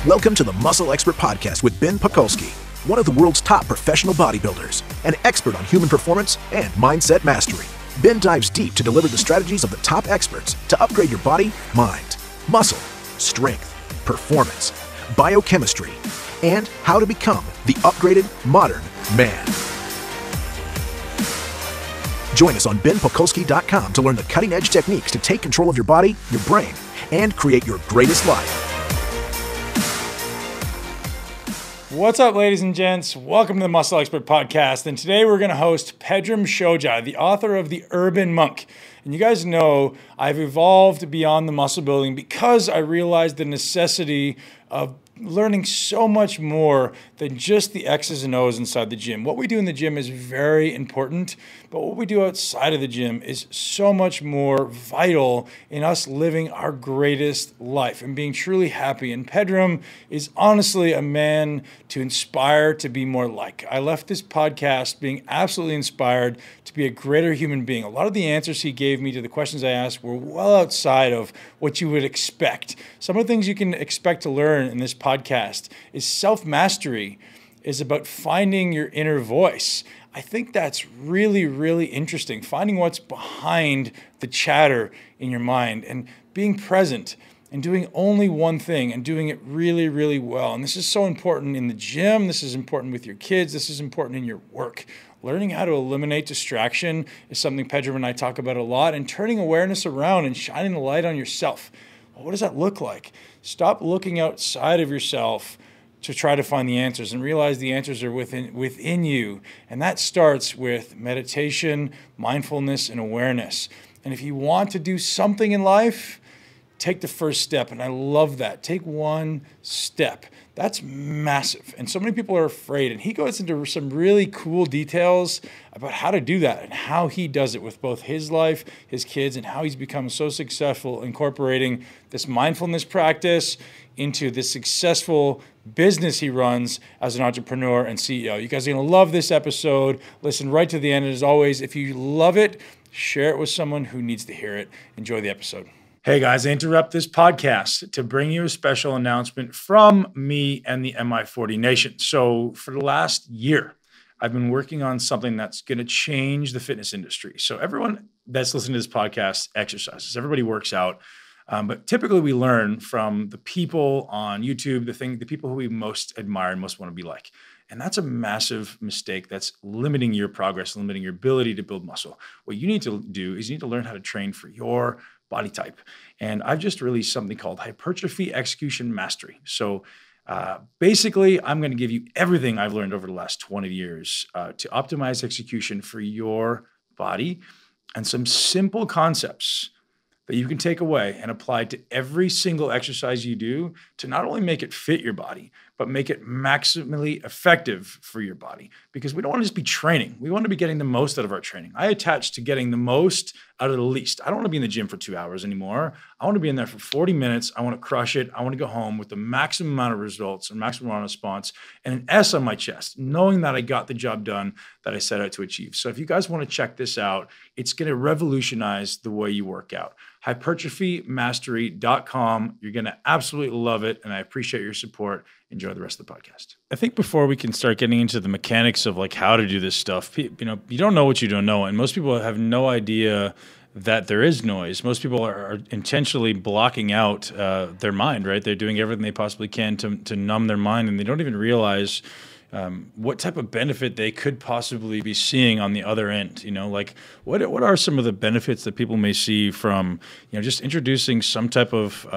Welcome to the Muscle Expert Podcast with Ben Pakulski, one of the world's top professional bodybuilders, an expert on human performance and mindset mastery. Ben dives deep to deliver the strategies of the top experts to upgrade your body, mind, muscle, strength, performance, biochemistry, and how to become the upgraded modern man. Join us on benpakulski.com to learn the cutting-edge techniques to take control of your body, your brain, and create your greatest life. What's up, ladies and gents? Welcome to the Muscle Expert Podcast. And today we're going to host Pedram Shojai, the author of The Urban Monk. And you guys know I've evolved beyond the muscle building because I realized the necessity of learning so much more than just the X's and O's inside the gym. What we do in the gym is very important, but what we do outside of the gym is so much more vital in us living our greatest life and being truly happy. And Pedram is honestly a man to inspire to be more like. I left this podcast being absolutely inspired to be a greater human being. A lot of the answers he gave me to the questions I asked were well outside of what you would expect. Some of the things you can expect to learn in this podcast is self-mastery, is about finding your inner voice. I think that's really, really interesting. Finding what's behind the chatter in your mind and being present and doing only one thing and doing it really, really well. And this is so important in the gym. This is important with your kids. This is important in your work. Learning how to eliminate distraction is something Pedram and I talk about a lot, and turning awareness around and shining the light on yourself. Well, what does that look like? Stop looking outside of yourself to try to find the answers and realize the answers are within you. And that starts with meditation, mindfulness, and awareness. And if you want to do something in life, take the first step. And I love that. Take one step. That's massive. And so many people are afraid. And he goes into some really cool details about how to do that and how he does it with both his life, his kids, and how he's become so successful incorporating this mindfulness practice into this successful business he runs as an entrepreneur and CEO. You guys are going to love this episode. Listen right to the end. And as always, if you love it, share it with someone who needs to hear it. Enjoy the episode. Hey guys, I interrupt this podcast to bring you a special announcement from me and the MI40 Nation. So for the last year, I've been working on something that's going to change the fitness industry. So everyone that's listening to this podcast exercises. Everybody works out. But typically we learn from the people on YouTube, the people who we most admire and most want to be like. And that's a massive mistake that's limiting your progress, limiting your ability to build muscle. What you need to do is you need to learn how to train for your body type. And I've just released something called Hypertrophy Execution Mastery. So basically, I'm going to give you everything I've learned over the last 20 years to optimize execution for your body and some simple concepts that you can take away and apply to every single exercise you do to not only make it fit your body, but make it maximally effective for your body. Because we don't want to just be training. We want to be getting the most out of our training. I attach to getting the most out of the least. I don't want to be in the gym for 2 hours anymore. I want to be in there for 40 minutes. I want to crush it. I want to go home with the maximum amount of results and maximum amount of response and an S on my chest, knowing that I got the job done that I set out to achieve. So if you guys want to check this out, it's going to revolutionize the way you work out. hypertrophymastery.com. You're going to absolutely love it, and I appreciate your support. Enjoy the rest of the podcast. I think before we can start getting into the mechanics of like how to do this stuff, you don't know what you don't know, and most people have no idea that there is noise. Most people are intentionally blocking out their mind, right? They're doing everything they possibly can to numb their mind, and they don't even realize what type of benefit they could possibly be seeing on the other end. Like what are some of the benefits that people may see from, just introducing some type of,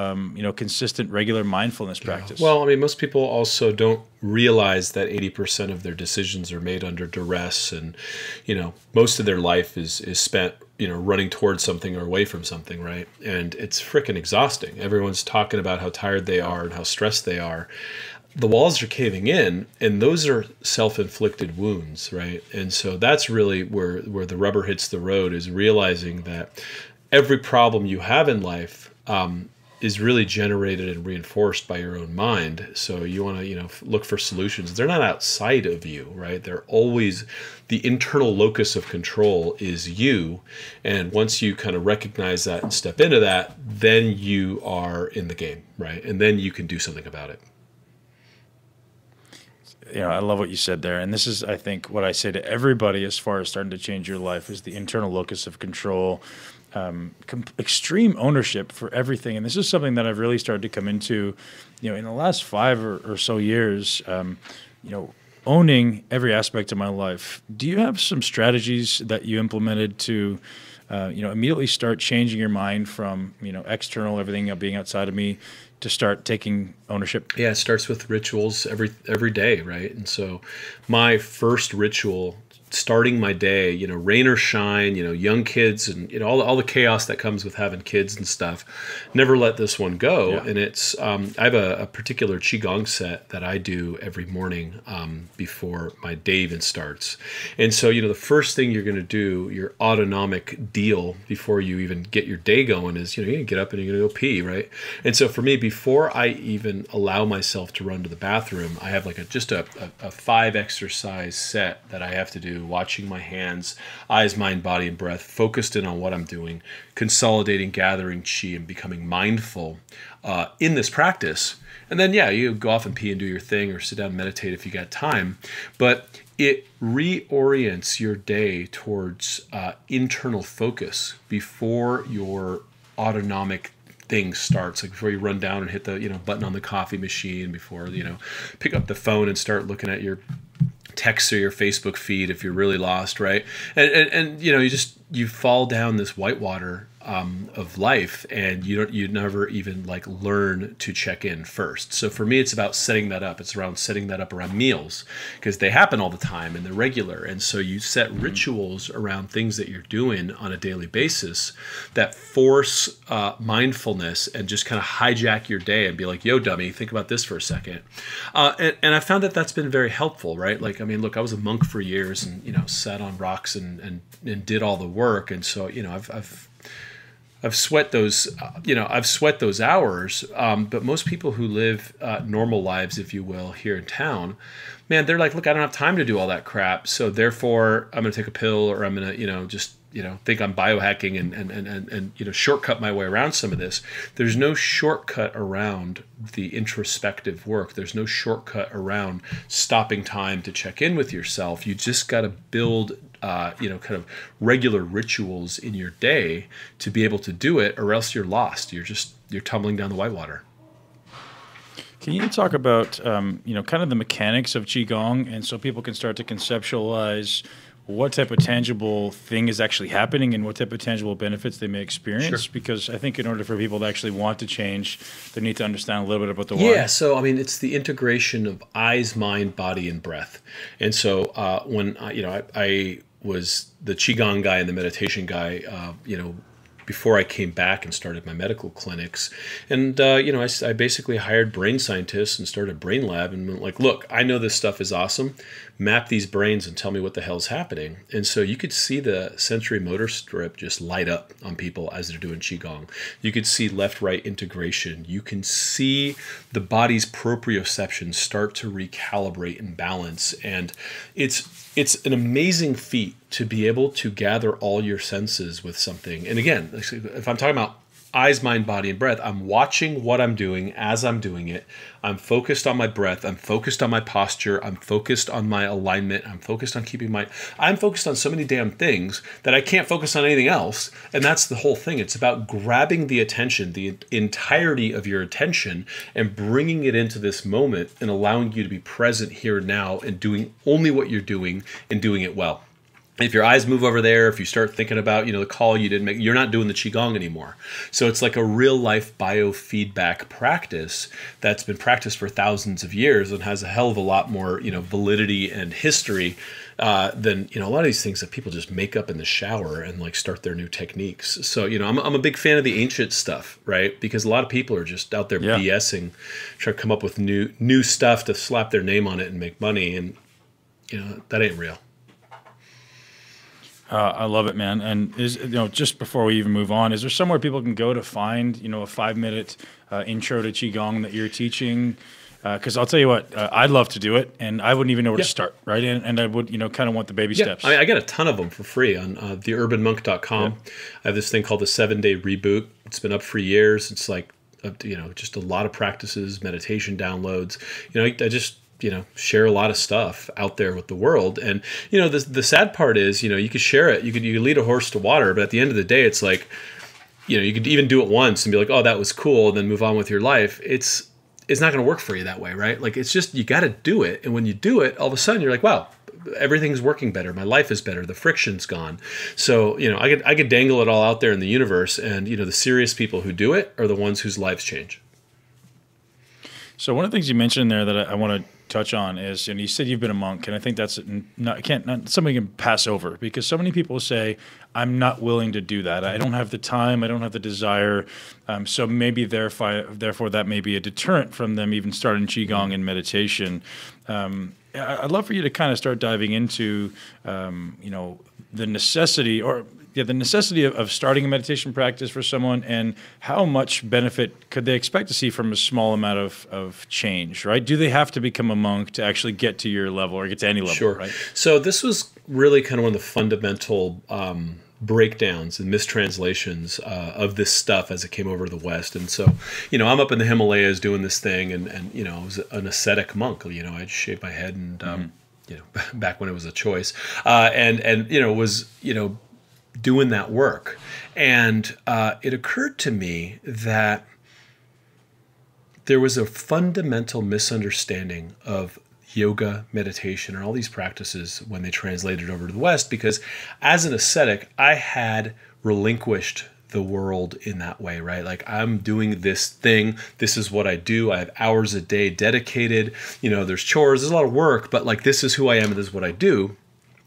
consistent, regular mindfulness practice? Well, I mean, most people also don't realize that 80% of their decisions are made under duress, and, most of their life is spent, running towards something or away from something, right? And it's freaking exhausting. Everyone's talking about how tired they are and how stressed they are. The walls are caving in, and those are self-inflicted wounds, right? And so that's really where the rubber hits the road, is realizing that every problem you have in life is really generated and reinforced by your own mind. So you want to, look for solutions. They're not outside of you, right? They're always, the internal locus of control is you. And once you kind of recognize that and step into that, then you are in the game, right? And then you can do something about it. I love what you said there. And this is, I think, what I say to everybody as far as starting to change your life is the internal locus of control, extreme ownership for everything. And this is something that I've really started to come into, in the last 5 or so years, owning every aspect of my life. Do you have some strategies that you implemented to, immediately start changing your mind from, external, everything being outside of me, to start taking ownership? Yeah, it starts with rituals every day, right? And so my first ritual, starting my day, rain or shine, young kids and, all the chaos that comes with having kids and stuff, never let this one go. Yeah. And it's, I have a particular Qi Gong set that I do every morning before my day even starts. And so, the first thing you're going to do, your autonomic deal before you even get your day going is, you're going to get up and you're going to go pee, right? And so for me, before I even allow myself to run to the bathroom, I have like just a 5 exercise set that I have to do, watching my hands, eyes, mind, body, and breath, focused in on what I'm doing, consolidating, gathering Qi, and becoming mindful in this practice. And then, you go off and pee and do your thing or sit down and meditate if you got time. But it reorients your day towards internal focus before your autonomic thing starts, like before you run down and hit the button on the coffee machine, before pick up the phone and start looking at your text or your Facebook feed if you're really lost, right? And you fall down this whitewater of life, and you never even learn to check in first. So for me, it's about setting that up. It's around setting that up around meals, because they happen all the time and they're regular. And so you set rituals around things that you're doing on a daily basis that force mindfulness and just kind of hijack your day and be like, yo, dummy, think about this for a second. And I found that that's been very helpful, right? Look, I was a monk for years and, sat on rocks and did all the work. And so, I've sweat those, I've sweat those hours. But most people who live normal lives, if you will, here in town, man, they're like, look, I don't have time to do all that crap. So therefore, I'm going to take a pill, or I'm going to, just think I'm biohacking and shortcut my way around some of this. There's no shortcut around the introspective work. There's no shortcut around stopping time to check in with yourself. You just got to build kind of regular rituals in your day to be able to do it, or else you're lost. You're tumbling down the whitewater. Can you talk about, kind of the mechanics of Qi Gong, and so people can start to conceptualize what type of tangible thing is actually happening and what type of tangible benefits they may experience? Sure. Because I think in order for people to actually want to change, they need to understand a little bit about the why. Yeah, so it's the integration of eyes, mind, body, and breath. And so when I was the Qigong guy and the meditation guy, before I came back and started my medical clinics. And, I basically hired brain scientists and started a brain lab and went like, look, I know this stuff is awesome. Map these brains and tell me what the hell's happening. And so you could see the sensory motor strip just light up on people as they're doing Qigong. You could see left-right integration. You can see the body's proprioception start to recalibrate and balance. And it's an amazing feat to be able to gather all your senses with something. And again, if I'm talking about eyes, mind, body, and breath, I'm watching what I'm doing as I'm doing it. I'm focused on my breath. I'm focused on my posture. I'm focused on my alignment. I'm focused on I'm focused on so many damn things that I can't focus on anything else. And that's the whole thing. It's about grabbing the attention, the entirety of your attention, and bringing it into this moment and allowing you to be present here and now and doing only what you're doing and doing it well. If your eyes move over there, if you start thinking about, the call you didn't make, you're not doing the Qigong anymore. So it's like a real life biofeedback practice that's been practiced for thousands of years and has a hell of a lot more, validity and history than, a lot of these things that people just make up in the shower and start their new techniques. So, I'm a big fan of the ancient stuff, right? Because a lot of people are just out there BSing, trying to come up with new stuff to slap their name on it and make money. And, that ain't real. I love it, man. And just before we even move on, is there somewhere people can go to find, a 5-minute intro to Qigong that you're teaching? Because I'll tell you what, I'd love to do it, and I wouldn't even know where to start, right? And I would, kind of want the baby steps. I got a ton of them for free on theurbanmonk.com. I have this thing called the 7-Day Reboot. It's been up for years. It's just a lot of practices, meditation downloads. share a lot of stuff out there with the world. And, the sad part is, you could share it, you could lead a horse to water, but at the end of the day, it's like, you could even do it once and be like, oh, that was cool, and then move on with your life. It's not going to work for you that way, right? Like, it's just, you got to do it. And when you do it, all of a sudden you're like, wow, everything's working better. My life is better. The friction's gone. So, I could dangle it all out there in the universe, and, the serious people who do it are the ones whose lives change. So one of the things you mentioned there that I want to touch on is, you said you've been a monk, and I think that's not something you can pass over, because so many people say, I'm not willing to do that. I don't have the time. I don't have the desire. So maybe therefore that may be a deterrent from them even starting Qi Gong and meditation. I'd love for you to kind of start diving into, the necessity of starting a meditation practice for someone, and how much benefit could they expect to see from a small amount of change, right? Do they have to become a monk to actually get to your level or get to any level? Sure. Right? So this was really kind of one of the fundamental breakdowns and mistranslations of this stuff as it came over to the West. And so, I'm up in the Himalayas doing this thing, and I was an ascetic monk. I'd shave my head and, back when it was a choice, and was, doing that work. And it occurred to me that there was a fundamental misunderstanding of yoga, meditation, and all these practices when they translated over to the West, because as an ascetic, I had relinquished the world in that way, right? Like, I'm doing this thing. This is what I do. I have hours a day dedicated. There's chores, there's a lot of work, but like, this is who I am and this is what I do.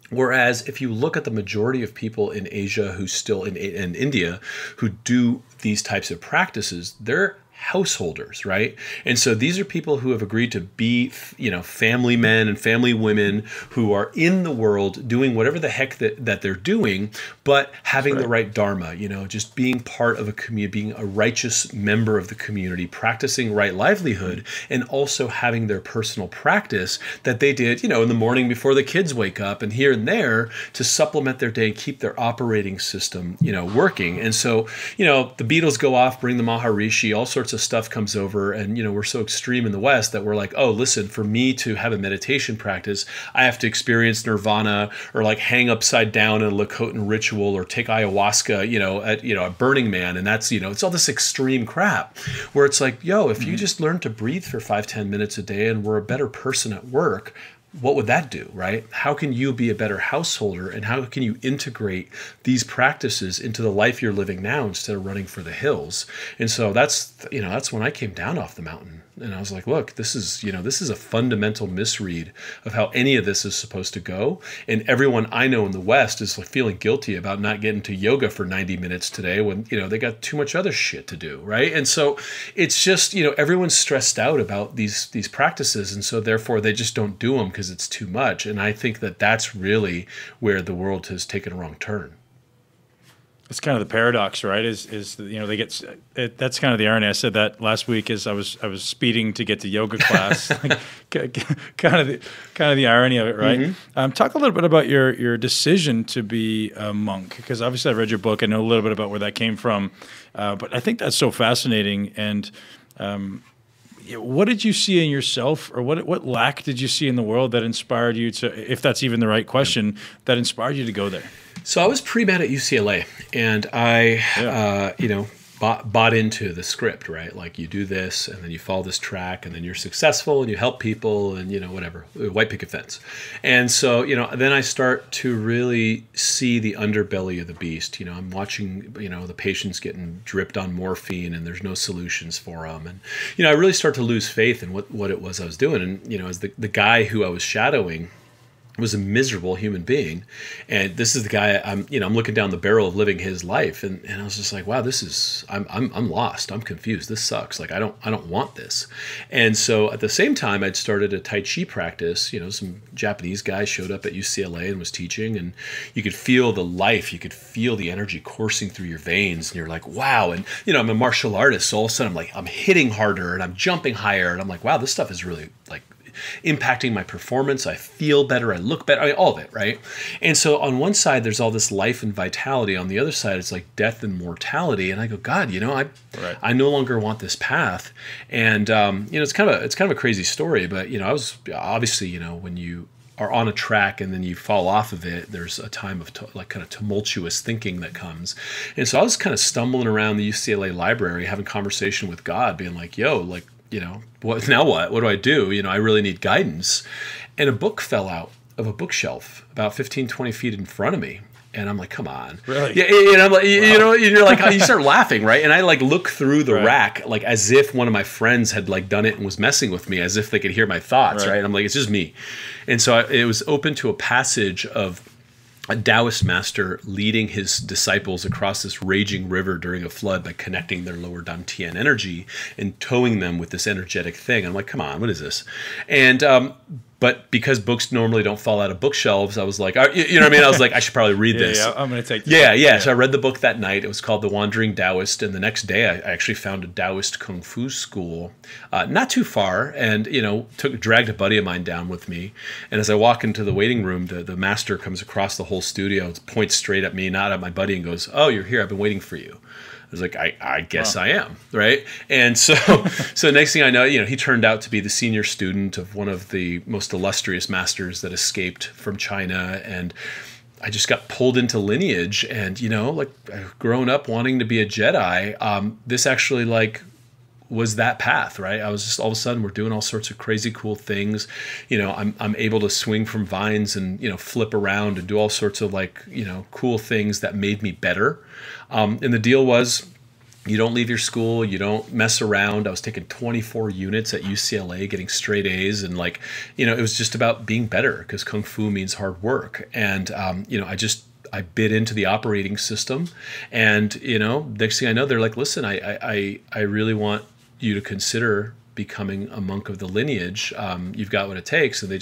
Whereas if you look at the majority of people in Asia who still in India who do these types of practices, they're householders, right? And so these are people who have agreed to be, family men and family women who are in the world doing whatever the heck that they're doing, but having the right dharma, just being part of a community, being a righteous member of the community, practicing right livelihood, and also having their personal practice that they did, in the morning before the kids wake up and here and there to supplement their day and keep their operating system, working. And so, the Beatles go off, bring the Maharishi, all sorts of stuff comes over, and we're so extreme in the West that we're like, oh, listen, for me to have a meditation practice, I have to experience nirvana, or like hang upside down in a Lakota ritual, or take ayahuasca, at a Burning Man, and that's it's all this extreme crap. Where it's like, yo, if you just learn to breathe for 5-10 minutes a day, and we're a better person at work, what would that do, right? How can you be a better householder, and how can you integrate these practices into the life you're living now instead of running for the hills? And so that's when I came down off the mountain, and I was like, look, this is a fundamental misread of how any of this is supposed to go. And everyone I know in the West is like feeling guilty about not getting to yoga for 90 minutes today when, they got too much other shit to do, right? And so it's just, everyone's stressed out about these practices, and so therefore they just don't do them because it's too much. And I think that that's really where the world has taken a wrong turn. It's kind of the paradox, right? They get that's kind of the irony. I said that last week as I was speeding to get to yoga class. kind of the irony of it, right? Mm-hmm. Talk a little bit about your decision to be a monk, because obviously I read your book. I know a little bit about where that came from, but I think that's so fascinating. And what did you see in yourself, or what lack did you see in the world that inspired you to, if that's even the right question, that inspired you to go there? So I was pre-med at UCLA, and I, bought into the script, right? Like, you do this, and then you follow this track, and then you're successful, and you help people, and, whatever, white picket fence. And so, then I start to really see the underbelly of the beast. I'm watching, the patients getting dripped on morphine, and there's no solutions for them. And, I really start to lose faith in what it was I was doing. And, as the guy who I was shadowing was a miserable human being, and this is the guy I'm looking down the barrel of living his life, and I was just like, wow, I'm lost, I'm confused, this sucks, like I don't want this. And so at the same time, I'd started a Tai Chi practice. Some Japanese guy showed up at UCLA and was teaching, and you could feel the life, you could feel the energy coursing through your veins, and you're like, wow. And I'm a martial artist, so all of a sudden I'm hitting harder and I'm jumping higher, and I'm like, wow, this stuff is really like impacting my performance. I feel better. I look better. I mean, all of it, right? And so on one side, there's all this life and vitality. On the other side, it's like death and mortality. And I go, God, I no longer want this path. And it's kind of a crazy story, but I was obviously, when you are on a track and then you fall off of it, there's a time of kind of tumultuous thinking that comes. And so I was kind of stumbling around the UCLA library, having conversation with God, being like, what now? What do I do? I really need guidance. And a book fell out of a bookshelf about 15, 20 feet in front of me. And I'm like, come on. Really? Yeah. And I'm like, you're like, you start laughing, right? And I like look through the rack, like as if one of my friends had like done it and was messing with me, as if they could hear my thoughts, right? I'm like, it's just me. And so it was open to a passage of a Taoist master leading his disciples across this raging river during a flood by connecting their lower dantian energy and towing them with this energetic thing. I'm like, come on, what is this? And but because books normally don't fall out of bookshelves, I was like, I was like, I should probably read this. Yeah, I'm going to take this. Yeah. So I read the book that night. It was called The Wandering Taoist. And the next day, I actually found a Taoist Kung Fu school not too far and, dragged a buddy of mine down with me. And as I walk into the waiting room, the master comes across the whole studio, points straight at me, not at my buddy, and goes, "Oh, you're here. I've been waiting for you." I was like, I guess I am, right? And so next thing I know, he turned out to be the senior student of one of the most illustrious masters that escaped from China. And I just got pulled into lineage. And, like grown up wanting to be a Jedi, this actually was that path, right? I was just all of a sudden we're doing all sorts of crazy cool things. I'm able to swing from vines and, flip around and do all sorts of cool things that made me better. And the deal was you don't leave your school, you don't mess around. I was taking 24 units at UCLA, getting straight A's. And it was just about being better because Kung Fu means hard work. And, I bit into the operating system. And, next thing I know, they're like, listen, I really want you to consider becoming a monk of the lineage. You've got what it takes. And I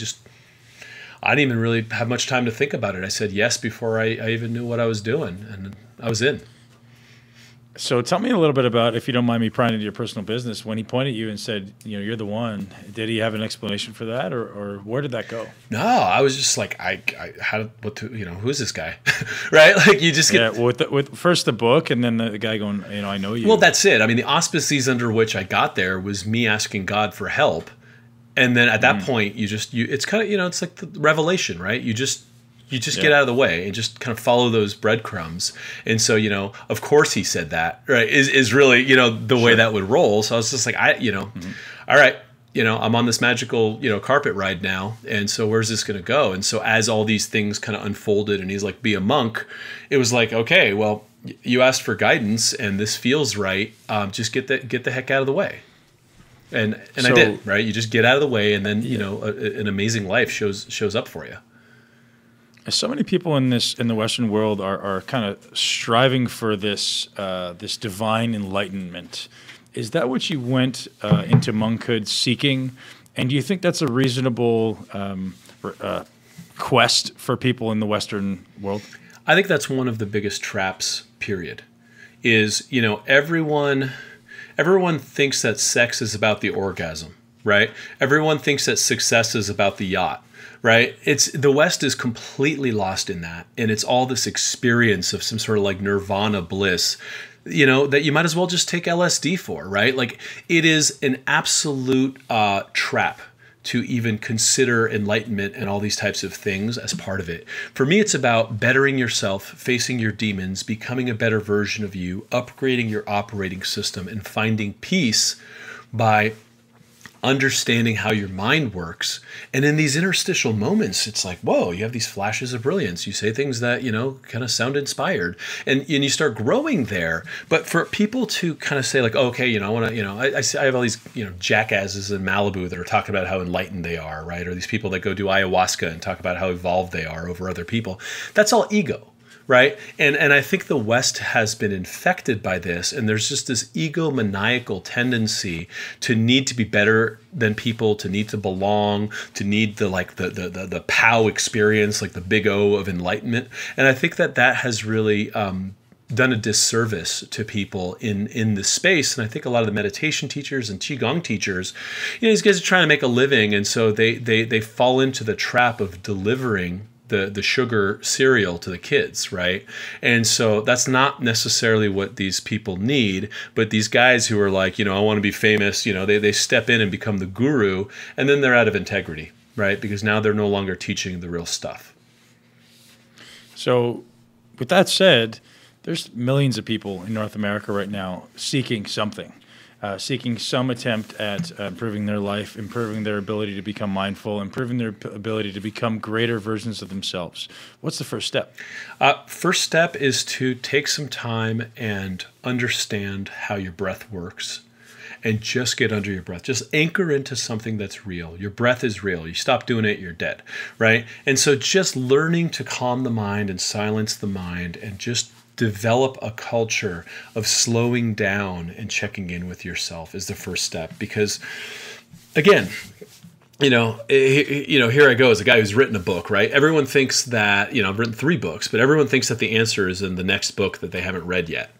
didn't even really have much time to think about it. I said yes before I even knew what I was doing. And I was in. So tell me a little bit about, if you don't mind me prying into your personal business, when he pointed at you and said, you're the one, did he have an explanation for that or where did that go? No, I was just like, who's this guy? Right? Like you just get... Yeah, with first the book and then the guy going, I know you. Well, that's it. I mean, the auspices under which I got there was me asking God for help. And then at that point, it's kind of, it's like the revelation, right? You just get out of the way and just kind of follow those breadcrumbs. And so, of course he said that, right, is really, the way that would roll. So I was just like, all right, I'm on this magical, carpet ride now. And so where's this going to go? And so as all these things kind of unfolded and he's like, be a monk, it was like, okay, well, you asked for guidance and this feels right. Just get the heck out of the way. And I did, right? You just get out of the way and then, an amazing life shows up for you. So many people in the Western world are kind of striving for this divine enlightenment. Is that what you went into monkhood seeking? And do you think that's a reasonable quest for people in the Western world? I think that's one of the biggest traps, period, is, everyone thinks that sex is about the orgasm, right? Everyone thinks that success is about the yacht. Right? The West is completely lost in that. And it's all this experience of some sort of like nirvana bliss, that you might as well just take LSD for, right? Like it is an absolute trap to even consider enlightenment and all these types of things as part of it. For me, it's about bettering yourself, facing your demons, becoming a better version of you, upgrading your operating system, and finding peace by understanding how your mind works. And in these interstitial moments, it's like, whoa, you have these flashes of brilliance. You say things that, kind of sound inspired and you start growing there. But for people to kind of say like, okay, I want to, I have all these, jackasses in Malibu that are talking about how enlightened they are, right? Or these people that go do ayahuasca and talk about how evolved they are over other people. That's all ego. Right. And I think the West has been infected by this. And there's just this egomaniacal tendency to need to be better than people, to need to belong, to need the POW experience, like the big O of enlightenment. And I think that has really done a disservice to people in this space. And I think a lot of the meditation teachers and Qi Gong teachers, these guys are trying to make a living. And so they fall into the trap of delivering the sugar cereal to the kids, right? And so that's not necessarily what these people need, but these guys who are like, I want to be famous, they step in and become the guru, and then they're out of integrity, right? Because now they're no longer teaching the real stuff. So with that said, there's millions of people in North America right now seeking something. Seeking some attempt at improving their life, improving their ability to become mindful, improving their ability to become greater versions of themselves. What's the first step? First step is to take some time and understand how your breath works, and just get under your breath. Just anchor into something that's real. Your breath is real. You stop doing it, you're dead, right? And so just learning to calm the mind and silence the mind and just develop a culture of slowing down and checking in with yourself is the first step. Because again, here I go as a guy who's written a book, right? Everyone thinks that, I've written 3 books, but everyone thinks that the answer is in the next book that they haven't read yet,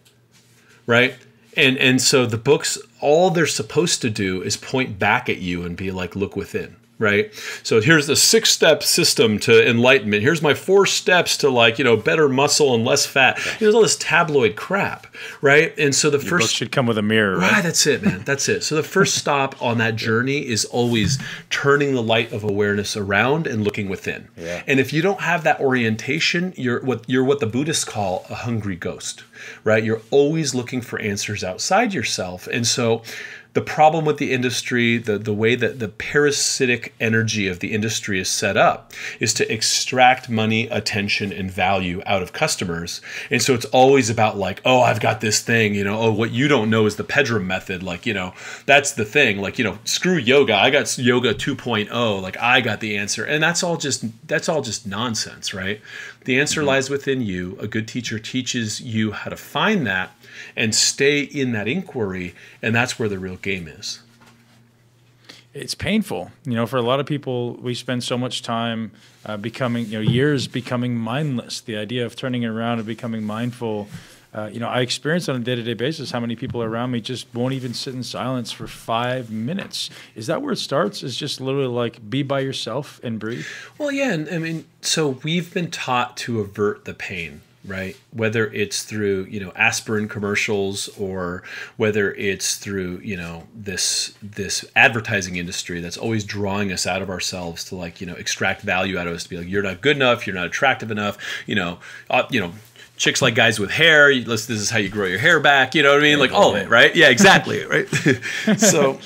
right? And so the books, all they're supposed to do is point back at you and be like, look within. Right? So here's the 6-step system to enlightenment. Here's my 4 steps to better muscle and less fat. There's all this tabloid crap, right? And so the first book should come with a mirror, right? Right, that's it, man. That's it. So the first stop on that journey is always turning the light of awareness around and looking within. Yeah. And if you don't have that orientation, you're what the Buddhists call a hungry ghost, right? You're always looking for answers outside yourself. And so the problem with the industry, the way that the parasitic energy of the industry is set up is to extract money, attention, and value out of customers. And so it's always about like, oh, I've got this thing, what you don't know is the Pedram method. That's the thing. Screw yoga. I got yoga 2.0. I got the answer. And that's all just nonsense, right? The answer lies within you. A good teacher teaches you how to find that and stay in that inquiry, and that's where the real game is. It's painful. For a lot of people, we spend so much time years becoming mindless. The idea of turning it around and becoming mindful, I experience on a day-to-day basis how many people around me just won't even sit in silence for 5 minutes. Is that where it starts? Is just literally be by yourself and breathe? Well, yeah. And so we've been taught to avert the pain, right? Whether it's through, aspirin commercials or whether it's through, this advertising industry that's always drawing us out of ourselves to extract value out of us, to be like, you're not good enough, you're not attractive enough, chicks like guys with hair. This is how you grow your hair back. You know what I mean? All of it, right? Yeah, exactly, right? So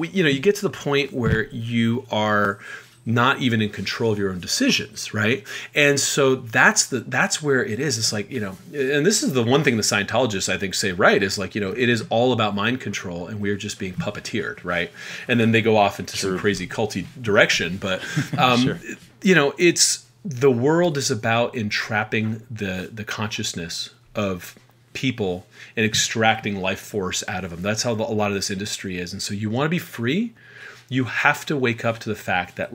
you get to the point where you are not even in control of your own decisions, right? And so that's where it is. It's and this is the one thing the Scientologists, I think, say right, is it is all about mind control and we're just being puppeteered, right? And then they go off into some crazy culty direction. But, it's the world is about entrapping the consciousness of people and extracting life force out of them. That's how a lot of this industry is. And so you want to be free, you have to wake up to the fact that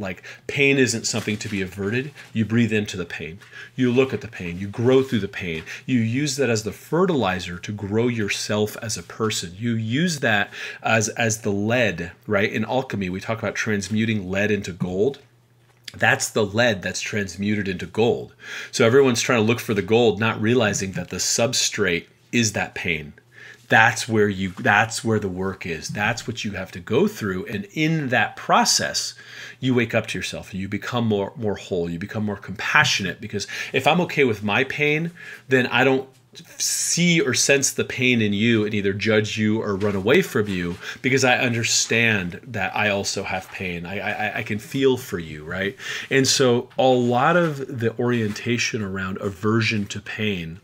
pain isn't something to be averted. You breathe into the pain. You look at the pain. You grow through the pain. You use that as the fertilizer to grow yourself as a person. You use that as the lead, right? In alchemy, we talk about transmuting lead into gold. That's the lead that's transmuted into gold. So everyone's trying to look for the gold, not realizing that the substrate is that pain. That's where the work is. That's what you have to go through. And in that process, you wake up to yourself and you become more whole. You become more compassionate, because if I'm okay with my pain, then I don't see or sense the pain in you and either judge you or run away from you, because I understand that I also have pain. I can feel for you, right? And so a lot of the orientation around aversion to pain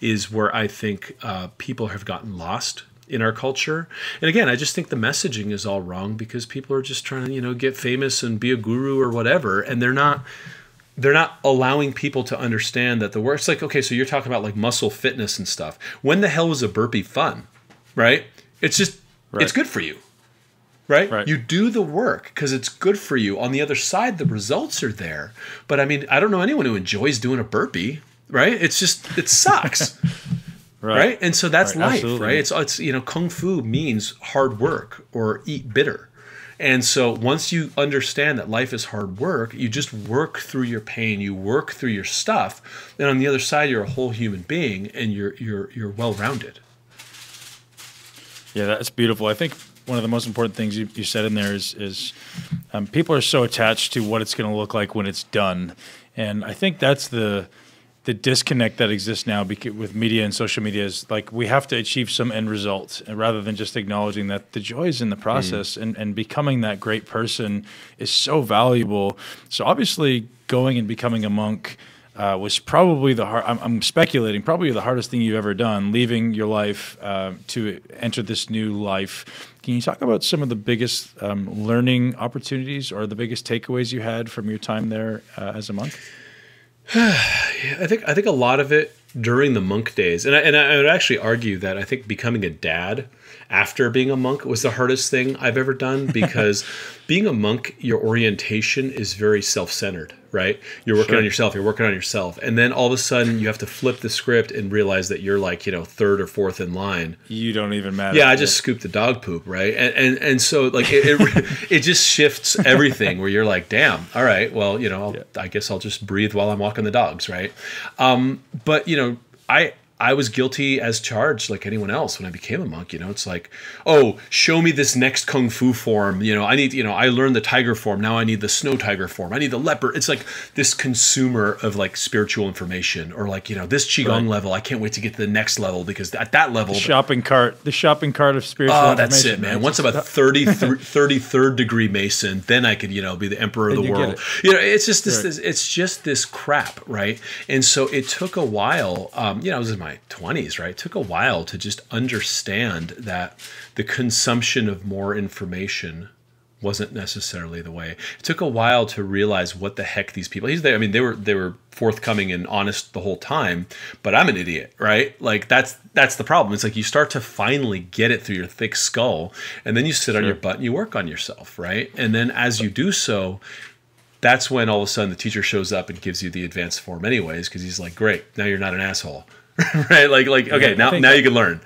is where I think people have gotten lost in our culture. And again, I just think the messaging is all wrong, because people are just trying to, get famous and be a guru or whatever, and they're not allowing people to understand that the work. It's okay, so you're talking about muscle fitness and stuff. When the hell was a burpee fun, right? It's just, It's good for you, right? You do the work because it's good for you. On the other side, the results are there. But I don't know anyone who enjoys doing a burpee. right? It's just, it sucks. Right. And so that's life, absolutely. Right? It's, you know, Kung Fu means hard work or eat bitter. And so once you understand that life is hard work, you just work through your pain, you work through your stuff. And on the other side, you're a whole human being and you're well-rounded. Yeah, that's beautiful. I think one of the most important things you said in there is people are so attached to what it's going to look like when it's done. And I think that's the disconnect that exists now with media and social media is like we have to achieve some end result rather than just acknowledging that the joy is in the process and becoming that great person is so valuable. So obviously going and becoming a monk was probably I'm speculating, probably the hardest thing you've ever done, leaving your life to enter this new life. Can you talk about some of the biggest learning opportunities or the biggest takeaways you had from your time there as a monk? I think a lot of it during the monk days, and I would actually argue that I think becoming a dad after being a monk was the hardest thing I've ever done because being a monk, your orientation is very self-centered, right? You're working on yourself, and then all of a sudden you have to flip the script and realize that you're like, you know, third or fourth in line. You don't even matter. Yeah, I just scooped the dog poop, right? And so like it just shifts everything where you're like, damn, all right, well, you know, I guess I'll just breathe while I'm walking the dogs, right? But you know, I was guilty as charged like anyone else when I became a monk. You know, it's like, oh, show me this next Kung Fu form. You know, I learned the tiger form. Now I need the snow tiger form. I need the leopard. It's like this consumer of like spiritual information or like, you know, this Qi Gong level. I can't wait to get to the next level because at that level. The shopping cart of spiritual information. That's it, man. Once I'm a 33rd degree Mason, then I could, you know, be the emperor of the world. You know, it's just this crap, right? And so it took a while. You know, I was in my 20s, right? It took a while to just understand that the consumption of more information wasn't necessarily the way. It took a while to realize what the heck these people. I mean, they were forthcoming and honest the whole time, but I'm an idiot, right? Like that's the problem. It's like you start to finally get it through your thick skull, and then you sit on your butt and you work on yourself, right? And then as you do so, that's when all of a sudden the teacher shows up and gives you the advanced form anyways, because he's like, great, now you're not an asshole. Right? Like okay, now you can learn.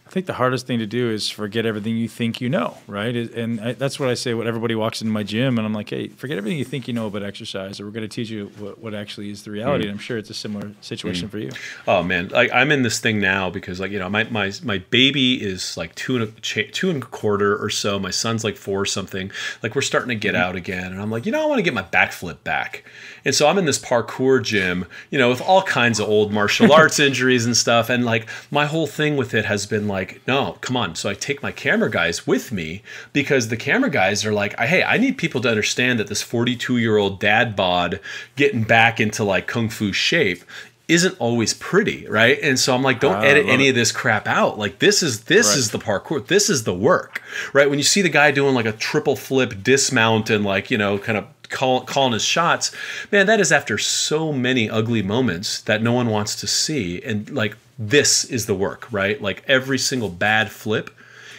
I think the hardest thing to do is forget everything you think you know, right? And that's what I say when everybody walks into my gym, and I'm like, hey, forget everything you think you know about exercise, or we're going to teach you what actually is the reality. And I'm sure it's a similar situation for you. Oh man, like I'm in this thing now because like, you know, my baby is like two and a quarter or so. My son's like 4 or something. Like we're starting to get out again, and I'm like, you know, I want to get my backflip back. And so I'm in this parkour gym, you know, with all kinds of old martial arts injuries and stuff. And like my whole thing with it has been like, no, come on. So I take my camera guys with me because the camera guys are like, hey, I need people to understand that this 42-year-old dad bod getting back into like Kung Fu shape isn't always pretty, right? And so I'm like, don't edit any of this crap out. Like this is the parkour. This is the work, right? When you see the guy doing like a triple flip dismount and like, you know, kind of calling his shots, man, that is after so many ugly moments that no one wants to see. And like, this is the work, right? Like every single bad flip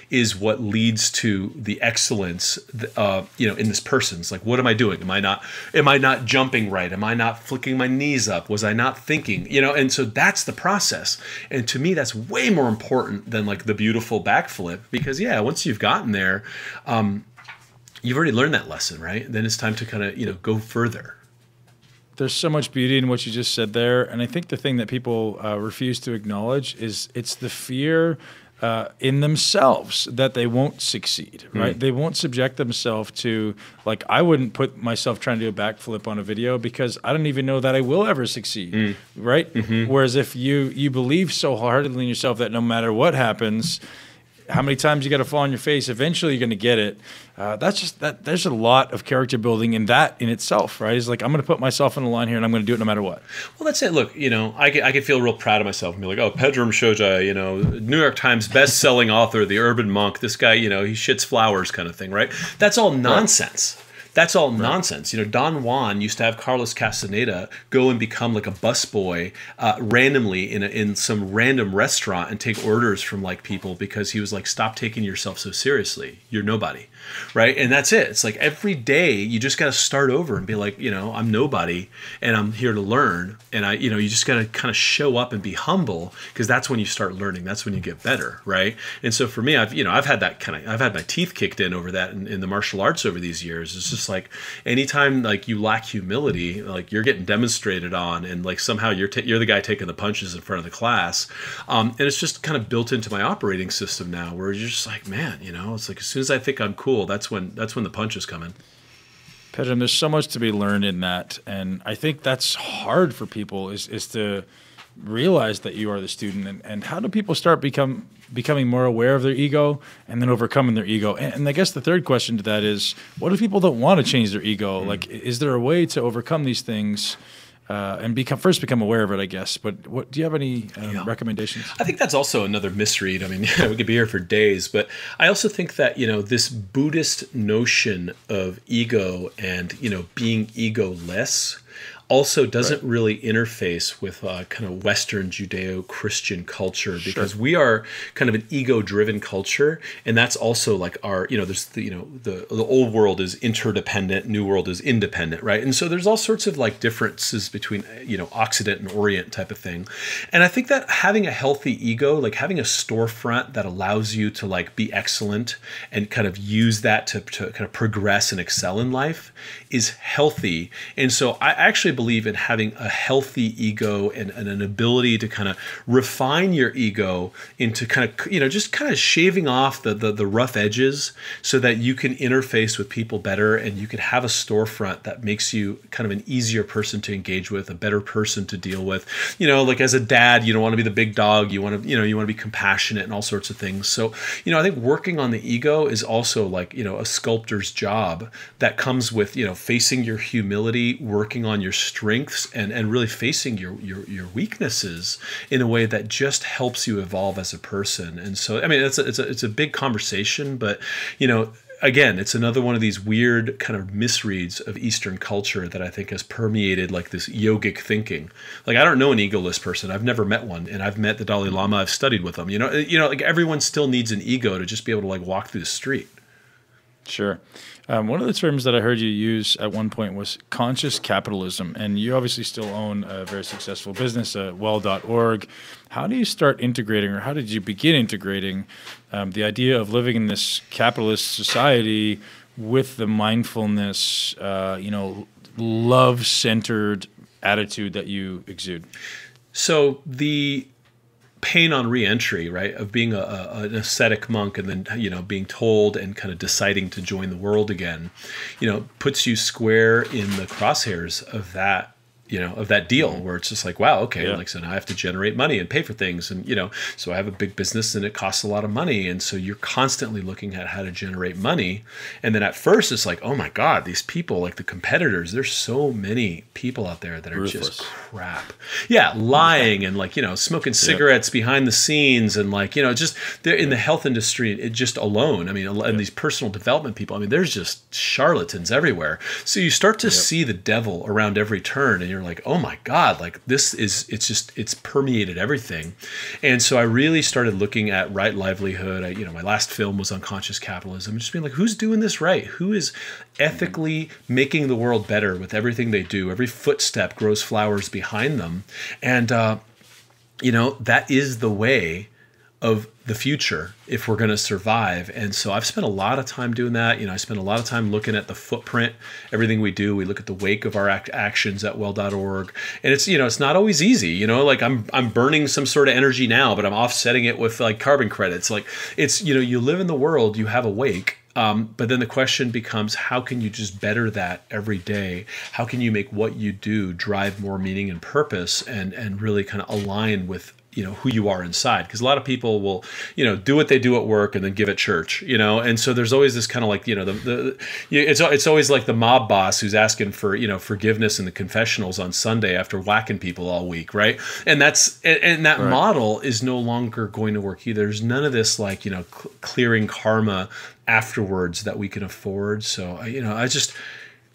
is what leads to the excellence, you know, in this person's. Like, what am I doing? Am I not jumping right? Am I not flicking my knees up? Was I not thinking? You know, and so that's the process. And to me, that's way more important than like the beautiful backflip because yeah, once you've gotten there, you've already learned that lesson, right? Then it's time to kind of, you know, go further. There's so much beauty in what you just said there. And I think the thing that people refuse to acknowledge is it's the fear in themselves that they won't succeed, right? They won't subject themselves to, like, I wouldn't put myself trying to do a backflip on a video because I don't even know that I will ever succeed, right? Whereas if you believe so wholeheartedly in yourself that no matter what happens, how many times you got to fall on your face, eventually you're going to get it. That's just that. There's a lot of character building in that in itself, right? It's like, I'm going to put myself on the line here and I'm going to do it no matter what. Well, that's it. Look, you know, I could feel real proud of myself and be like, oh, Pedram Shojai, you know, New York Times best-selling author, the urban monk. This guy, you know, he shits flowers kind of thing, right? That's all nonsense. that's all nonsense. You know, Don Juan used to have Carlos Castaneda go and become like a busboy randomly in some random restaurant and take orders from like people because he was like, stop taking yourself so seriously. You're nobody. Right. And that's it. It's like every day you just got to start over and be like, you know, I'm nobody and I'm here to learn. And you just got to kind of show up and be humble, because that's when you start learning. That's when you get better. Right. And so for me, I've had my teeth kicked in over that in the martial arts over these years. It's just like anytime like you lack humility, like you're getting demonstrated on, and like somehow you're the guy taking the punches in front of the class. And it's just kind of built into my operating system now, where you're just like, man, you know, it's like as soon as I think I'm cool, that's when the punch is coming. Pedram, there's so much to be learned in that, and I think that's hard for people is to realize that you are the student, and how do people start becoming more aware of their ego and then overcoming their ego? And I guess the third question to that is, what if people don't want to change their ego? Like, is there a way to overcome these things? And become aware of it, I guess. But do you have any recommendations? I think that's also another misread. I mean, we could be here for days, but I also think that, you know, this Buddhist notion of ego and, you know, being egoless also doesn't really interface with kind of Western Judeo-Christian culture, because we are kind of an ego-driven culture, and that's also like our, you know, there's the old world is interdependent, new world is independent, right? And so there's all sorts of like differences between, you know, Occident and Orient type of thing. And I think that having a healthy ego, like having a storefront that allows you to like be excellent and kind of use that to kind of progress and excel in life, is healthy. And so I actually believe in having a healthy ego and an ability to kind of refine your ego into kind of, you know, just kind of shaving off the rough edges so that you can interface with people better, and you can have a storefront that makes you kind of an easier person to engage with, a better person to deal with. You know, like as a dad, you don't want to be the big dog. You want to be compassionate and all sorts of things. So, you know, I think working on the ego is also like, you know, a sculptor's job that comes with, you know, facing your humility, working on your strengths, and really facing your weaknesses in a way that just helps you evolve as a person. And so, I mean, it's a big conversation, but, you know, again, it's another one of these weird kind of misreads of Eastern culture that I think has permeated like this yogic thinking. Like, I don't know an egoless person. I've never met one, and I've met the Dalai Lama. I've studied with them. You know, like everyone still needs an ego to just be able to like walk through the street. Sure. One of the terms that I heard you use at one point was conscious capitalism, and you obviously still own a very successful business, well.org. How do you start integrating, or how did you begin integrating the idea of living in this capitalist society with the mindfulness, love-centered attitude that you exude? So the pain on reentry, right, of being an ascetic monk and then, you know, being told and kind of deciding to join the world again, you know, puts you square in the crosshairs of that, you know, of that deal where it's just like, wow, okay, like, so now I have to generate money and pay for things. And, you know, so I have a big business and it costs a lot of money. And so you're constantly looking at how to generate money. And then at first it's like, oh my God, these people, like the competitors, there's so many people out there that are just crap. Yeah, lying and like, you know, smoking cigarettes behind the scenes, and like, you know, just they're in the health industry, it just alone. I mean, and these personal development people, I mean, there's just charlatans everywhere. So you start to see the devil around every turn, and you're like, oh my God, like this is, it's permeated everything. And so I really started looking at right livelihood. You know, my last film was on conscious capitalism, just being like, who's doing this right? Who is ethically making the world better with everything they do? Every footstep grows flowers behind them. And, you know, that is the way of the future if we're going to survive. And so I've spent a lot of time doing that. You know, I spent a lot of time looking at the footprint, everything we do. We look at the wake of our actions at well.org. And it's, you know, it's not always easy, you know, like I'm burning some sort of energy now, but I'm offsetting it with like carbon credits. Like it's, you know, you live in the world, you have a wake. But then the question becomes, how can you just better that every day? How can you make what you do drive more meaning and purpose, and really kind of align with, you know, who you are inside? Because a lot of people will, you know, do what they do at work and then give at church, you know, and so there's always this kind of like, you know, it's always like the mob boss who's asking for, you know, forgiveness in the confessionals on Sunday after whacking people all week, right? And that model is no longer going to work either. There's none of this like, you know, clearing karma afterwards that we can afford. So,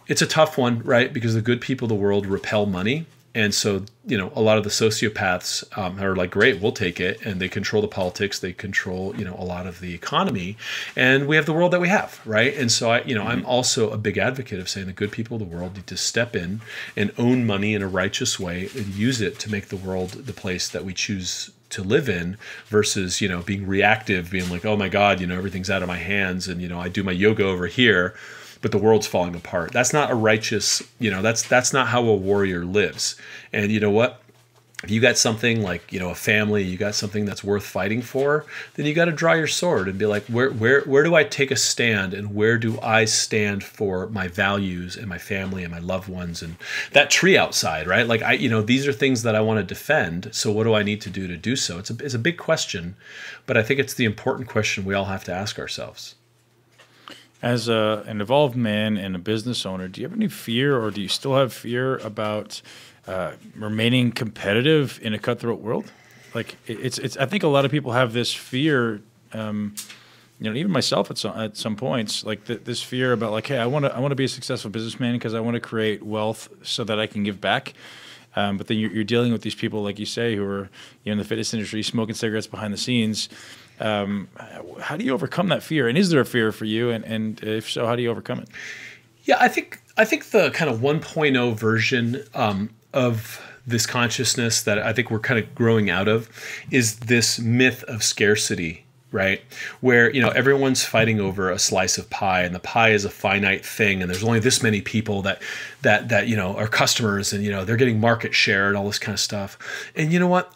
it's a tough one, right? Because the good people of the world repel money. And so, a lot of the sociopaths are like, great, we'll take it. And they control the politics. They control, a lot of the economy. And we have the world that we have, right? And so, I'm also a big advocate of saying the good people of the world need to step in and own money in a righteous way and use it to make the world the place that we choose to live in versus, being reactive, being like, oh my God, everything's out of my hands. And, I do my yoga over here, but the world's falling apart. That's not a righteous, that's not how a warrior lives. And you know what? If you got something like, a family, you got something that's worth fighting for, then you got to draw your sword and be like, where do I take a stand, and where do I stand for my values and my family and my loved ones and that tree outside, right? Like these are things that I want to defend. So what do I need to do so? It's a big question, but I think it's the important question we all have to ask ourselves. As an evolved man and a business owner, do you have any fear, or do you still have fear about remaining competitive in a cutthroat world? Like it's. I think a lot of people have this fear. Even myself at some points, like this fear about like, hey, I want to be a successful businessman because I want to create wealth so that I can give back. But then you're dealing with these people, like you say, who are in the fitness industry, smoking cigarettes behind the scenes. How do you overcome that fear? And is there a fear for you? And if so, how do you overcome it? Yeah, I think the kind of 1.0 version of this consciousness that I think we're kind of growing out of is this myth of scarcity, right? Where, everyone's fighting over a slice of pie, and the pie is a finite thing, and there's only this many people that are customers, and they're getting market share and all this kind of stuff. And you know what?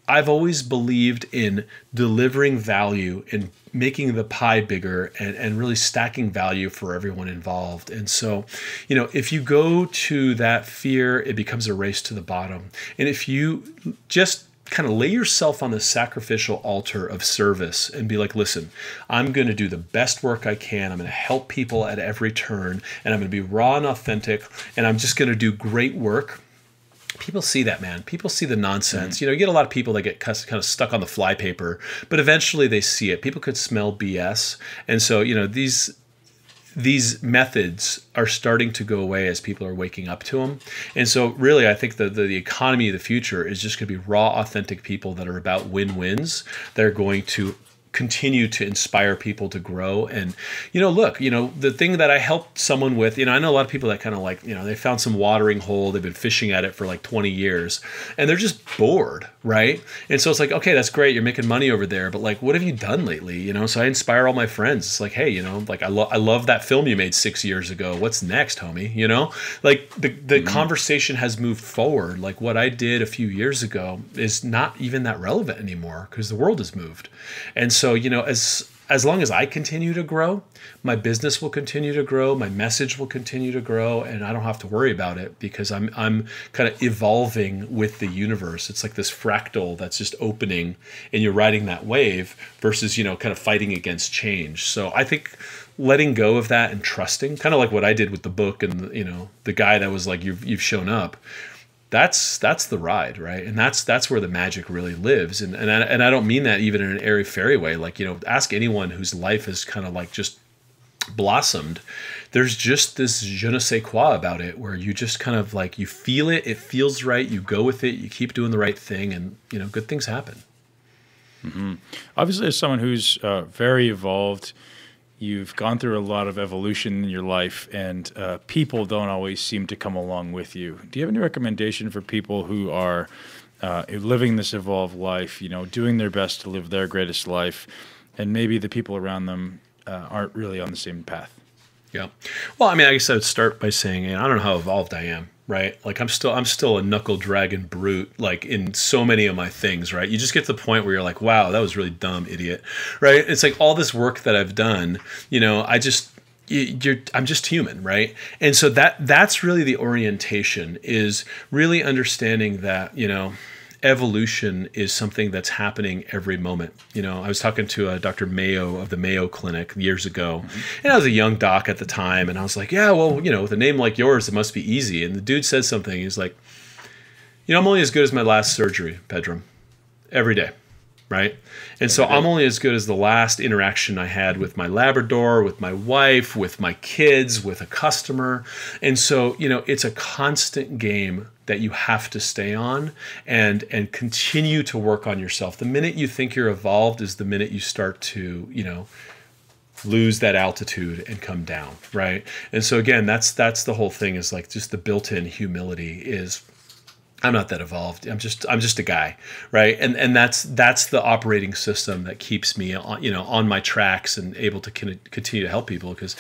I've always believed in delivering value and making the pie bigger and really stacking value for everyone involved. And so, if you go to that fear, it becomes a race to the bottom. And if you just kind of lay yourself on the sacrificial altar of service and be like, listen, I'm going to do the best work I can. I'm going to help people at every turn, and I'm going to be raw and authentic, and I'm just going to do great work. People see that, man. People see the nonsense. You get a lot of people that get kind of stuck on the flypaper, but eventually they see it. People could smell BS. And so, these methods are starting to go away as people are waking up to them. And so really, I think the economy of the future is just going to be raw, authentic people that are about win-wins. They're going to continue to inspire people to grow. And, look, the thing that I help someone with, I know a lot of people that kind of like, they found some watering hole, they've been fishing at it for like 20 years, and they're just bored, right? And so it's like, okay, that's great, you're making money over there, but like, what have you done lately? So I inspire all my friends. It's like, hey, like I love that film you made 6 years ago. What's next, homie? Like the conversation has moved forward. Like what I did a few years ago is not even that relevant anymore because the world has moved. And so, as long as I continue to grow, my business will continue to grow, my message will continue to grow, and I don't have to worry about it because I'm kind of evolving with the universe. It's like this fractal that's just opening, and you're riding that wave versus, kind of fighting against change. So I think letting go of that and trusting, kind of like what I did with the book and, the guy that was like, you've shown up. That's the ride, right? And that's where the magic really lives. And I don't mean that even in an airy fairy way. Like, ask anyone whose life has kind of like just blossomed. There's just this je ne sais quoi about it where you just kind of like, you feel it, it feels right, you go with it, you keep doing the right thing, and, good things happen. Mm-hmm. Obviously, as someone who's very evolved, you've gone through a lot of evolution in your life, and people don't always seem to come along with you. Do you have any recommendation for people who are living this evolved life, doing their best to live their greatest life, and maybe the people around them aren't really on the same path? Yeah. Well, I guess I would start by saying, I don't know how evolved I am, right? Like I'm still a knuckle dragging brute, like in so many of my things, right? You just get to the point where you're like, wow, that was really dumb, idiot, right? It's like all this work that I've done, I'm just human, right? And so that's really the orientation, is really understanding that, evolution is something that's happening every moment. I was talking to Dr. Mayo of the Mayo Clinic years ago, and I was a young doc at the time, and I was like, yeah, well, with a name like yours, it must be easy. And the dude said something. He's like, I'm only as good as my last surgery, Pedram, every day. right? And so I'm only as good as the last interaction I had with my Labrador, with my wife, with my kids, with a customer. And so, it's a constant game that you have to stay on and continue to work on yourself. The minute you think you're evolved is the minute you start to, lose that altitude and come down, right? And so again, that's the whole thing, is like just the built-in humility is, I'm not that evolved. I'm just a guy, right? And that's the operating system that keeps me on my tracks and able to continue to help people, because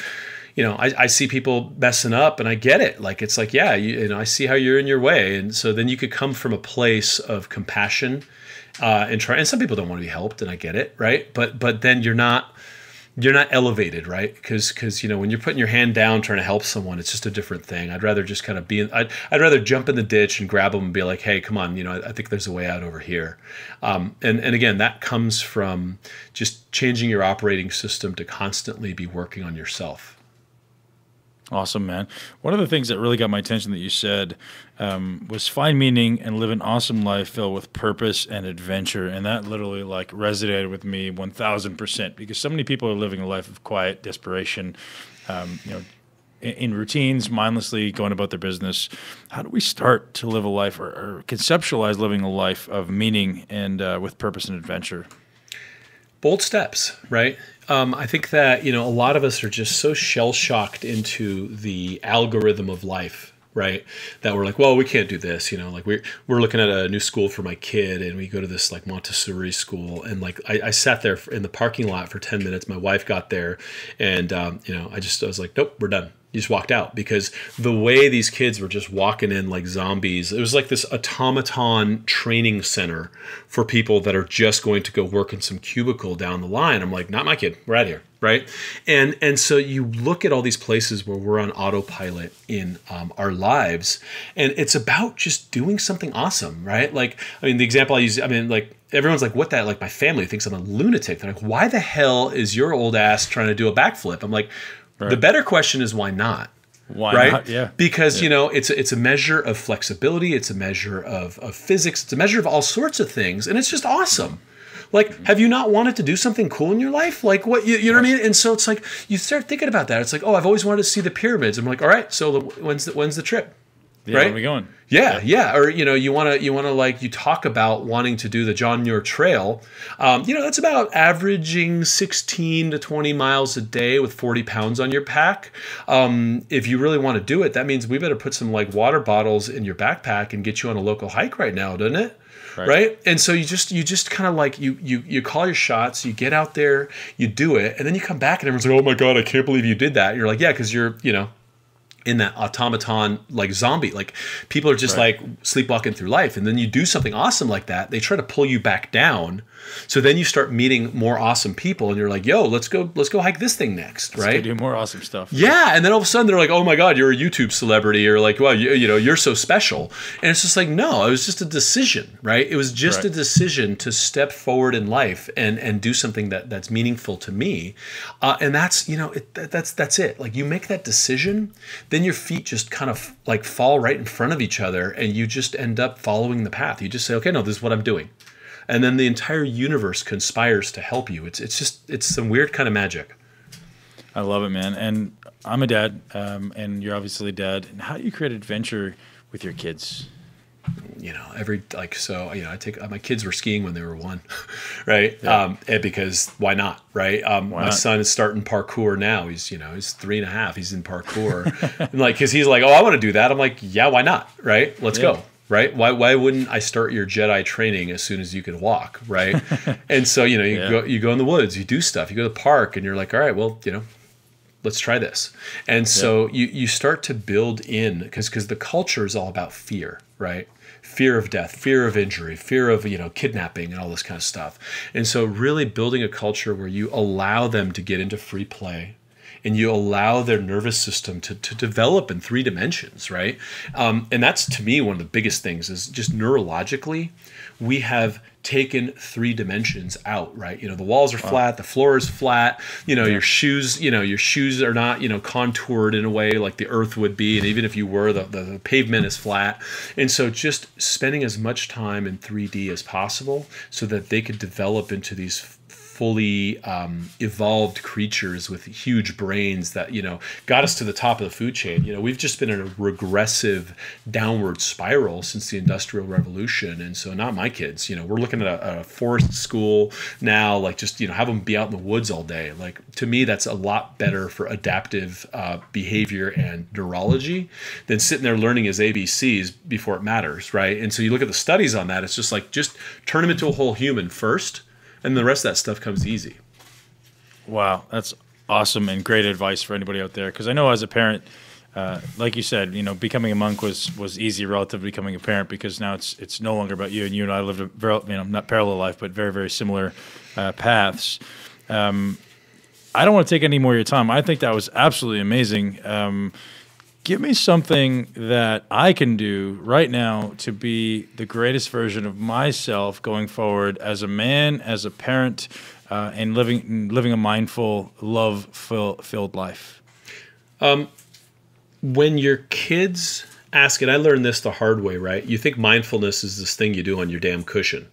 I see people messing up and I get it. Like, it's like, yeah, I see how you're in your way. And so then you could come from a place of compassion and try. And some people don't want to be helped, and I get it, right? But then you're not elevated, right? Because when you're putting your hand down trying to help someone, it's just a different thing. I'd rather just kind of I'd rather jump in the ditch and grab them and be like, hey, come on, I think there's a way out over here. And again, that comes from just changing your operating system to constantly be working on yourself. Awesome, man. One of the things that really got my attention that you said was find meaning and live an awesome life filled with purpose and adventure. And that literally resonated with me 1000%, because so many people are living a life of quiet desperation, in routines, mindlessly going about their business. How do we start to live a life or conceptualize living a life of meaning and with purpose and adventure? Bold steps, right? I think that, a lot of us are just so shell-shocked into the algorithm of life, right? That we're like, well, we can't do this, we're looking at a new school for my kid, and we go to this Montessori school, and I sat there in the parking lot for 10 minutes. My wife got there, and I was like, nope, we're done. You just walked out, because the way these kids were just walking in like zombies, it was like this automaton training center for people that are just going to go work in some cubicle down the line. I'm like, not my kid. We're out of here, right? And so you look at all these places where we're on autopilot in our lives, and it's about just doing something awesome, right? The example I use, everyone's like, what that? My family thinks I'm a lunatic. They're like, why the hell is your old ass trying to do a backflip? I'm like, right. The better question is why not? Why right? not? Yeah. Because, it's a measure of flexibility. It's a measure of physics. It's a measure of all sorts of things. And it's just awesome. Have you not wanted to do something cool in your life? What, you know what I mean? And so it's like, you start thinking about that. It's like, oh, I've always wanted to see the pyramids. I'm like, all right, so when's the trip? Yeah, right? Where are we going? Yeah. Or, you talk about wanting to do the John Muir Trail. That's about averaging 16 to 20 miles a day with 40 pounds on your pack. If you really want to do it, that means we better put some water bottles in your backpack and get you on a local hike right now, doesn't it? Right. And so you just kind of you call your shots, you get out there, you do it, and then you come back and everyone's like, oh my God, I can't believe you did that. And you're like, yeah, because you're, in that automaton zombie, people are just sleepwalking through life, and then you do something awesome like that, they try to pull you back down. So then you start meeting more awesome people, and you're like, yo, let's go hike this thing next, right? Let's go do more awesome stuff. Yeah, and then all of a sudden they're like, oh my God, you're a YouTube celebrity, or like, well, you're so special. And it's just like, no, it was just a decision, right? It was just a decision to step forward in life and do something that's meaningful to me. And that's, that's it. You make that decision, then your feet just kind of fall right in front of each other, and you just end up following the path. You just say, okay, no, this is what I'm doing. And then the entire universe conspires to help you. It's some weird kind of magic. I love it, man. And I'm a dad, and you're obviously a dad. And how do you create adventure with your kids? I take my kids were skiing when they were 1, right? Yeah. And because why not, right? My son is starting parkour now. He's 3.5. He's in parkour, and because he's like, oh, I want to do that. I'm like, yeah, why not, right? Let's go. Right? Why wouldn't I start your Jedi training as soon as you can walk, right? And so, you go in the woods, you do stuff, you go to the park, and you're like, all right, well, let's try this. And so you start to build in, because the culture is all about fear, right? Fear of death, fear of injury, fear of, kidnapping and all this kind of stuff. And so really building a culture where you allow them to get into free play, and you allow their nervous system to develop in 3 dimensions, right? And that's, to me, one of the biggest things is just neurologically, we have taken 3 dimensions out, right? The walls are flat, the floor is flat, your shoes are not, contoured in a way like the earth would be. And even if you were, the pavement is flat. And so just spending as much time in 3D as possible so that they could develop into these fully evolved creatures with huge brains that, got us to the top of the food chain. We've just been in a regressive downward spiral since the Industrial Revolution. And so not my kids, we're looking at a forest school now, like just, have them be out in the woods all day. Like, to me, that's a lot better for adaptive behavior and neurology than sitting there learning his ABCs before it matters, right? And so you look at the studies on that, it's just like, just turn them into a whole human first, and the rest of that stuff comes easy. Wow, that's awesome and great advice for anybody out there. Because I know as a parent, like you said, becoming a monk was easy relative to becoming a parent, because now it's no longer about you. And you and I lived a very, not parallel life, but very, very similar paths. I don't want to take any more of your time. I think that was absolutely amazing. Give me something that I can do right now to be the greatest version of myself going forward as a man, as a parent, and living a mindful, love-filled life. When your kids ask, and I learned this the hard way, right? You think mindfulness is this thing you do on your damn cushion,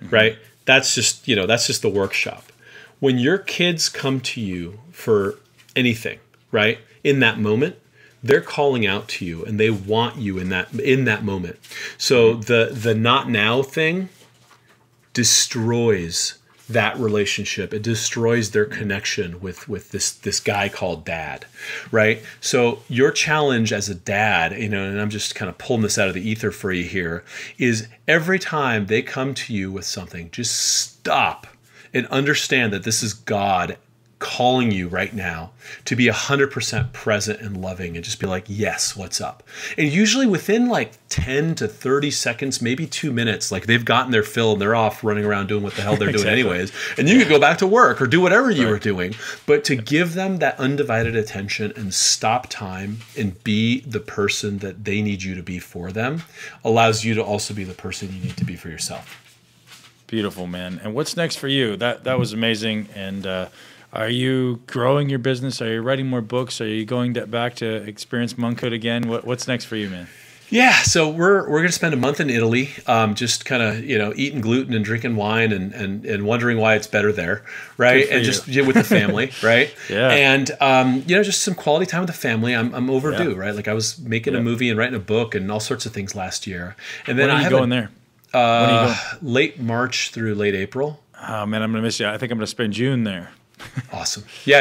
right? That's just the workshop. When your kids come to you for anything, right, in that moment, they're calling out to you and they want you in that moment. So the not now thing destroys that relationship. It destroys their connection with this guy called dad, right? So your challenge as a dad, and I'm just kind of pulling this out of the ether for you here, is every time they come to you with something, just stop and understand that this is God calling you right now to be 100% present and loving, and just be like, yes, what's up? And usually within like 10 to 30 seconds, maybe 2 minutes, like they've gotten their fill and they're off running around doing what the hell they're doing anyways. And you could go back to work or do whatever you were doing. But to give them that undivided attention and stop time and be the person that they need you to be for them allows you to also be the person you need to be for yourself. Beautiful, man. And what's next for you? That was amazing. And are you growing your business? Are you writing more books? Are you going back to experience monkhood again? What's next for you, man? Yeah, so we're going to spend a month in Italy, just kind of eating gluten and drinking wine and wondering why it's better there, right? And just with the family, right? Yeah. And just some quality time with the family. I'm overdue, right? Like I was making a movie and writing a book and all sorts of things last year. And then when are you going there? When are you going? Late March through late April. Oh man, I'm gonna miss you. I think I'm gonna spend June there. Awesome. Yeah,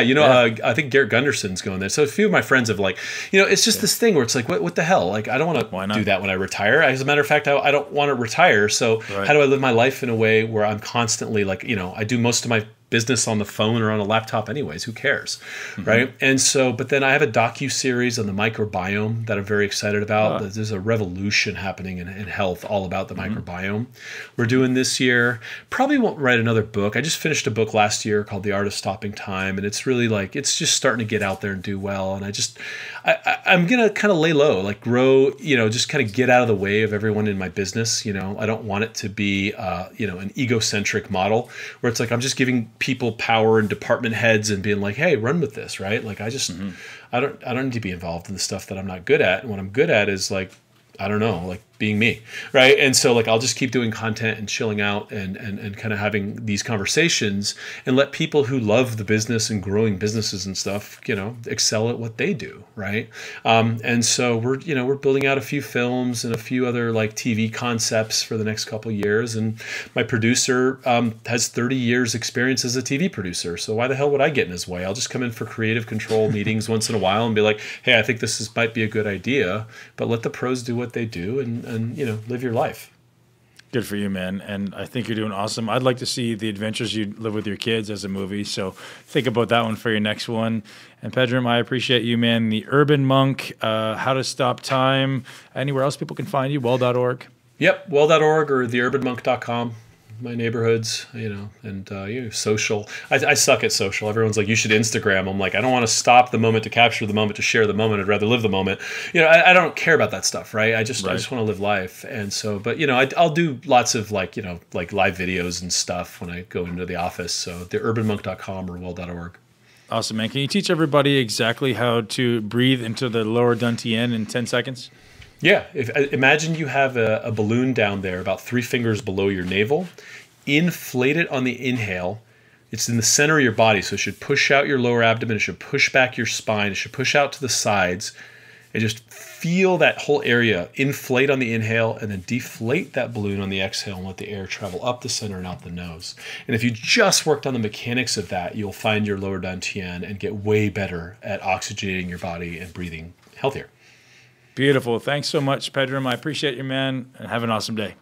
I think Garrett Gunderson's going there. So a few of my friends have it's just this thing where it's like, what the hell? Like, I don't want to do that when I retire. As a matter of fact, I don't want to retire. So how do I live my life in a way where I'm constantly I do most of my business on the phone or on a laptop anyways, who cares, right? And so, but then I have a docu-series on the microbiome that I'm very excited about. There's a revolution happening in health all about the microbiome. We're doing this year. Probably won't write another book. I just finished a book last year called The Art of Stopping Time, and it's really it's just starting to get out there and do well. And I'm going to kind of lay low, grow, just kind of get out of the way of everyone in my business. I don't want it to be, an egocentric model where it's like I'm just giving people power and department heads and being like, hey, run with this, right? Like I don't need to be involved in the stuff that I'm not good at. And what I'm good at is being me, right? And so I'll just keep doing content and chilling out and kind of having these conversations and let people who love the business and growing businesses and stuff, excel at what they do, right? And so we're building out a few films and a few other TV concepts for the next couple of years. And my producer has 30 years experience as a TV producer. So why the hell would I get in his way? I'll just come in for creative control meetings once in a while and be like, hey, I think this might be a good idea, but let the pros do what they do and live your life. Good for you, man. And I think you're doing awesome. I'd like to see the adventures you live with your kids as a movie. So think about that one for your next one. And Pedram, I appreciate you, man. The Urban Monk, How to Stop Time. Anywhere else people can find you? Well.org. Yep, well.org or theurbanmonk.com. my neighborhoods, and social. I suck at social. Everyone's like, you should Instagram. I'm like, I don't want to stop the moment to capture the moment, to share the moment. I'd rather live the moment. I don't care about that stuff, right? I just want to live life. And so, but I'll do lots of like live videos and stuff when I go into the office. So theurbanmonk.com or well.org. Awesome, man. Can you teach everybody exactly how to breathe into the lower dantian in 10 seconds? Yeah. Imagine you have a balloon down there about 3 fingers below your navel. Inflate it on the inhale. It's in the center of your body, so it should push out your lower abdomen. It should push back your spine. It should push out to the sides. And just feel that whole area inflate on the inhale and then deflate that balloon on the exhale and let the air travel up the center and out the nose. And if you just worked on the mechanics of that, you'll find your lower dantian and get way better at oxygenating your body and breathing healthier. Beautiful. Thanks so much, Pedram. I appreciate you, man, and have an awesome day.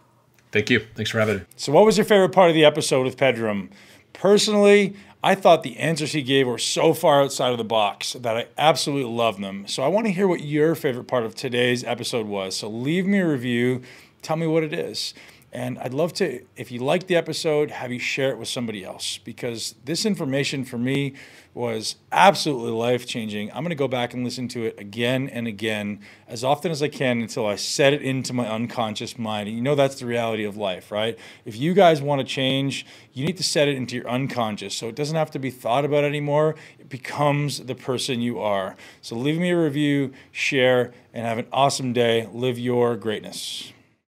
Thank you. Thanks for having me. So what was your favorite part of the episode with Pedram? Personally, I thought the answers he gave were so far outside of the box that I absolutely loved them. So I want to hear what your favorite part of today's episode was. So leave me a review. Tell me what it is. And I'd love to, if you liked the episode, have you share it with somebody else, because this information for me was absolutely life-changing. I'm going to go back and listen to it again and again as often as I can until I set it into my unconscious mind. And that's the reality of life, right? If you guys want to change, you need to set it into your unconscious so it doesn't have to be thought about anymore. It becomes the person you are. So leave me a review, share, and have an awesome day. Live your greatness.